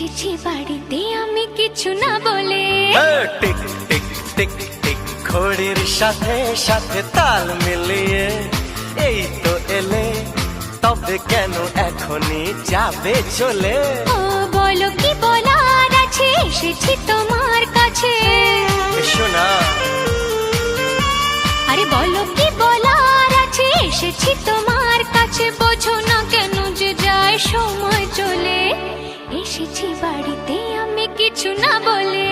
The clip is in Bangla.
এসেছি বাড়িতে আমি কিছু না বলে। টিক টিক টিক টিক ঘড়ির সাথে সাথে তাল মিলিয়ে এই তো এলে, তবে কেন এখনই যাবে চলে? ও বলো কি বলার আছে, এসেছি তোমার কাছে। শোনা, আরে বলো কি বলার আছে, এসেছি তোমার কাছে। বোঝো না কেন যে যায় সময় চলে, এসেছি বাড়িতে আমি কিছু না বলে।